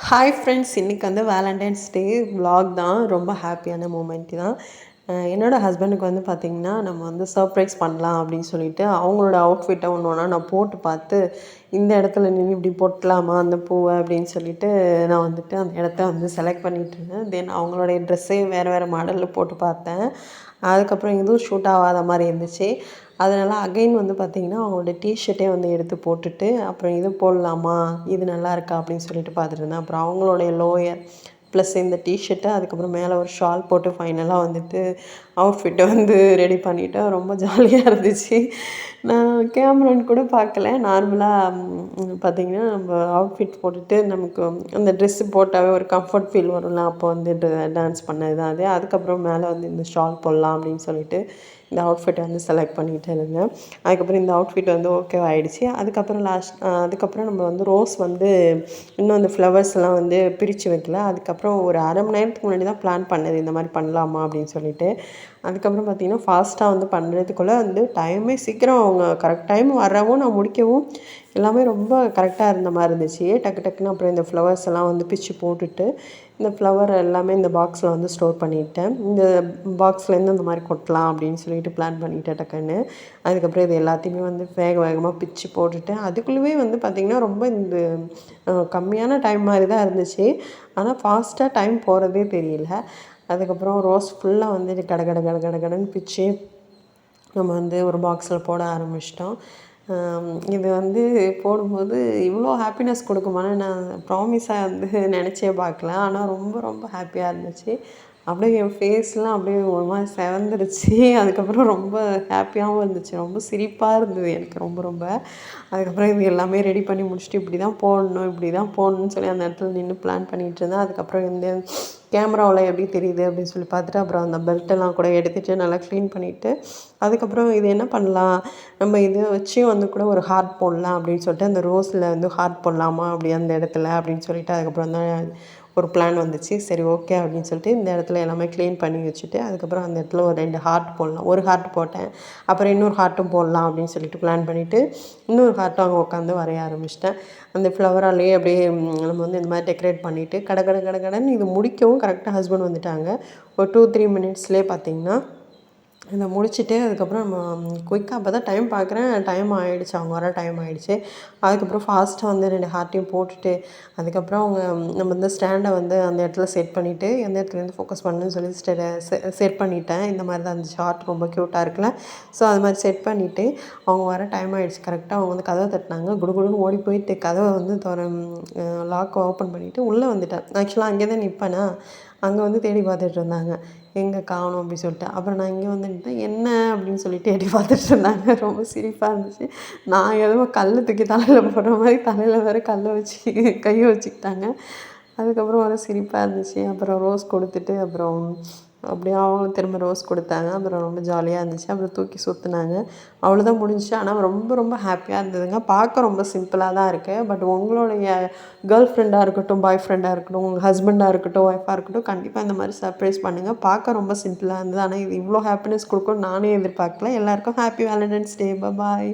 Hi friends, இன்றைக்கி வந்து Valentine's டே vlog தான். ரொம்ப ஹாப்பியான மூமெண்ட் தான். என்னோடய ஹஸ்பண்டுக்கு வந்து பார்த்திங்கன்னா, நம்ம வந்து சர்ப்ரைஸ் பண்ணலாம் அப்படின்னு சொல்லிட்டு அவங்களோட அவுட்ஃபிட்டை ஒன்று ஒன்றா நான் போட்டு பார்த்து, இந்த இடத்துல நின்று இப்படி போட்டலாமா அந்த பூவை அப்படின்னு சொல்லிட்டு நான் வந்துட்டு அந்த இடத்த வந்து செலக்ட் பண்ணிகிட்ருந்தேன். தென் அவங்களுடைய ட்ரெஸ்ஸே வேறு வேறு மாடலில் போட்டு பார்த்தேன். அதுக்கப்புறம் எதுவும் ஷூட் ஆகாத மாதிரி இருந்துச்சு. அதனால் அகைன் வந்து பார்த்திங்கன்னா, அவங்களோட டீஷர்ட்டே வந்து எடுத்து போட்டுட்டு, அப்புறம் இது போடலாமா, இது நல்லா இருக்கா அப்படின்னு சொல்லிட்டு பார்த்துட்டு இருந்தேன். அப்புறம் அவங்களுடைய லோயர் ப்ளஸ் இந்த டீஷர்ட்டு, அதுக்கப்புறம் மேலே ஒரு ஷால் போட்டு ஃபைனலாக வந்துட்டு அவுட்ஃபிட்டை வந்து ரெடி பண்ணிவிட்டேன். ரொம்ப ஜாலியாக இருந்துச்சு. நான் கேமரான்னு கூட பார்க்கல. நார்மலாக பார்த்திங்கன்னா, நம்ம அவுட்ஃபிட் போட்டுட்டு நமக்கு அந்த ட்ரெஸ்ஸு போட்டாவே ஒரு கம்ஃபர்ட் ஃபீல் வரும்ல, அப்போ வந்துட்டு டான்ஸ் பண்ணது தான் அது. அதுக்கப்புறம் மேலே வந்து இந்த ஷால் போடலாம் அப்படின்னு சொல்லிட்டு இந்த அவுட்ஃபிட்டை வந்து செலக்ட் பண்ணிகிட்டு இருந்தேன். அதுக்கப்புறம் இந்த அவுட்ஃபிட் வந்து ஓகேவாகிடுச்சு. அதுக்கப்புறம் நம்ம வந்து ரோஸ் வந்து இன்னும் அந்த ஃப்ளவர்ஸ்லாம் வந்து பிரித்து வைக்கல. அதுக்கப்புறம் ஒரு அரை மணி நேரத்துக்கு முன்னாடி தான் பிளான் பண்ணது, இந்த மாதிரி பண்ணலாமா அப்படின்னு சொல்லிட்டு. அதுக்கப்புறம் பார்த்திங்கன்னா, ஃபாஸ்ட்டாக வந்து பண்ணுறதுக்குள்ளே வந்து டைமே சீக்கிரம் அவங்க கரெக்ட் டைம் வரவும் நான் முடிக்கவும் எல்லாமே ரொம்ப கரெக்டாக இருந்த மாதிரி இருந்துச்சு. டக்கு டக்குன்னு அப்புறம் இந்த ஃப்ளவர்ஸ் எல்லாம் வந்து பிச்சு போட்டுட்டு, இந்த ஃப்ளவர் எல்லாமே இந்த பாக்ஸில் வந்து ஸ்டோர் பண்ணிட்டேன். இந்த பாக்ஸ்லேருந்து இந்த மாதிரி கொட்டலாம் அப்படின்னு சொல்லிட்டு பிளான் பண்ணிட்டேன் டக்குன்னு. அதுக்கப்புறம் இது எல்லாத்தையுமே வந்து வேகமாக பிச்சு போட்டுட்டு, அதுக்குள்ளேயே வந்து பார்த்திங்கன்னா ரொம்ப இந்த கம்மியான டைம் மாதிரி தான் இருந்துச்சு. ஆனால் ஃபாஸ்ட்டாக டைம் போகிறதே தெரியல. அதுக்கப்புறம் ரோஸ் ஃபுல்லாக வந்து கடன்னு பிச்சு நம்ம வந்து ஒரு பாக்ஸில் போட ஆரம்பிச்சிட்டோம். இது வந்து போடும்போது இவ்வளோ ஹாப்பினஸ் கொடுக்குமான்னு நான் ப்ராமிஸாக வந்து நினச்சே பார்க்கல. ஆனால் ரொம்ப ரொம்ப ஹாப்பியாக இருந்துச்சு. அப்படியே என் ஃபேஸ்லாம் அப்படியே ஒரு மாதிரி செவந்துருச்சு. அதுக்கப்புறம் ரொம்ப ஹாப்பியாகவும் இருந்துச்சு. ரொம்ப சிரிப்பாக இருந்தது எனக்கு ரொம்ப ரொம்ப. அதுக்கப்புறம் இது எல்லாமே ரெடி பண்ணி முடிச்சுட்டு இப்படி தான் போடணும்னு சொல்லி அந்த இடத்துல நின்று பிளான் பண்ணிகிட்டு இருந்தேன். அதுக்கப்புறம் இந்த கேமராவில் எப்படி தெரியுது அப்படின்னு சொல்லி பார்த்துட்டு, அப்புறம் அந்த பெல்ட்டெல்லாம் கூட எடுத்துகிட்டு நல்லா க்ளீன் பண்ணிவிட்டு, அதுக்கப்புறம் இது என்ன பண்ணலாம், நம்ம இதை வச்சு வந்து கூட ஒரு ஹார்ட் போடலாம் அப்படின்னு சொல்லிட்டு, அந்த ரோஸில் வந்து ஹார்ட் போடலாமா அப்படி அந்த இடத்துல அப்படின்னு சொல்லிட்டு அதுக்கப்புறம் தான் ஒரு பிளான் வந்துச்சு. சரி ஓகே அப்படின்னு சொல்லிட்டு இந்த இடத்துல எல்லாமே க்ளீன் பண்ணி வச்சுட்டு, அதுக்கப்புறம் அந்த இடத்துல ஒரு 2 ஹார்ட் போடலாம். ஒரு ஹார்ட் போட்டேன். அப்புறம் இன்னொரு ஹார்ட்டும் போடலாம் அப்படின்னு சொல்லிட்டு பிளான் பண்ணிவிட்டு, இன்னொரு ஹார்ட்டும் அங்கே உட்காந்து வரைய ஆரம்பிச்சிட்டேன். அந்த ஃப்ளவராலேயே அப்படியே நம்ம வந்து இந்த மாதிரி டெக்கரேட் பண்ணிவிட்டு கடன்னு இது முடிக்கவும் கரெக்டாக ஹஸ்பண்ட் வந்துட்டாங்க. ஒரு 2, 3 மினிட்ஸ்லேயே பார்த்திங்கன்னா இதை முடிச்சுட்டு, அதுக்கப்புறம் நம்ம குயிக்காக அப்போ தான் டைம் பார்க்குறேன், டைம் ஆகிடுச்சு, அவங்க வர டைம் ஆகிடுச்சு. அதுக்கப்புறம் ஃபாஸ்ட்டாக வந்து 2 ஹார்ட்டையும் போட்டுட்டு, அதுக்கப்புறம் நம்ம வந்து ஸ்டாண்டை வந்து அந்த இடத்துல செட் பண்ணிவிட்டு, எந்த இடத்துலேருந்து ஃபோக்கஸ் பண்ணணும்னு சொல்லி செட் பண்ணிட்டேன். இந்த மாதிரி தான் இருந்துச்சு. ஹார்ட் ரொம்ப க்யூட்டாக இருக்குல்ல. ஸோ அது மாதிரி செட் பண்ணிவிட்டு, அவங்க வர டைம் ஆகிடுச்சு. கரெக்டாக அவங்க வந்து கதவை தட்டினாங்க. குடுகுடுன்னு ஓடி போயிட்டு கதவை வந்து லாக்கை ஓப்பன் பண்ணிவிட்டு உள்ளே வந்துட்டேன். ஆக்சுவலாக அங்கே தான் நிற்பேனா, அங்கே வந்து தேடி பார்த்துட்டு இருந்தாங்க. எங்கே காணோம் அப்படின்னு சொல்லிட்டு. அப்புறம் நான் இங்கே வந்து நின்னுட்டேன். என்ன அப்படின்னு சொல்லிட்டு எட்டி பார்த்துட்டு இருந்தாங்க. ரொம்ப சிரிப்பாக இருந்துச்சு. நான் ஏதோ தூக்கி தலையில் போடுற மாதிரி தலையில் வேறு வச்சு கையை வச்சுக்கிட்டாங்க. அதுக்கப்புறம் ஒரு சிரிப்பாக இருந்துச்சு. அப்புறம் ரோஸ் கொடுத்துட்டு, அப்புறம் அப்படியே அவங்களும் திரும்ப ரோஸ் கொடுத்தாங்க. அப்புறம் ரொம்ப ஜாலியாக இருந்துச்சு. அப்புறம் தூக்கி சுற்றுனாங்க. அவ்வளோதான் முடிஞ்சுச்சு. ஆனால் ரொம்ப ரொம்ப ஹாப்பியாக இருந்ததுங்க. பார்க்க ரொம்ப சிம்பிளாக தான் இருக்குது. பட் உங்களுடைய கேர்ள் ஃப்ரெண்டாக இருக்கட்டும், பாய் ஃப்ரெண்டாக இருக்கட்டும், உங்கள் ஹஸ்பண்டாக இருக்கட்டும், ஒய்ஃபாக இருக்கட்டும், கண்டிப்பாக இந்த மாதிரி சர்ப்ரைஸ் பண்ணுங்கள். பார்க்க ரொம்ப சிம்பிளாக இருந்தது. ஆனால் இது இவ்வளோ ஹாப்பினஸ் கொடுக்கும்னு நானே எதிர்பார்க்கல. எல்லாருக்கும் ஹாப்பி வேலண்டைன்ஸ் டே. பாய்.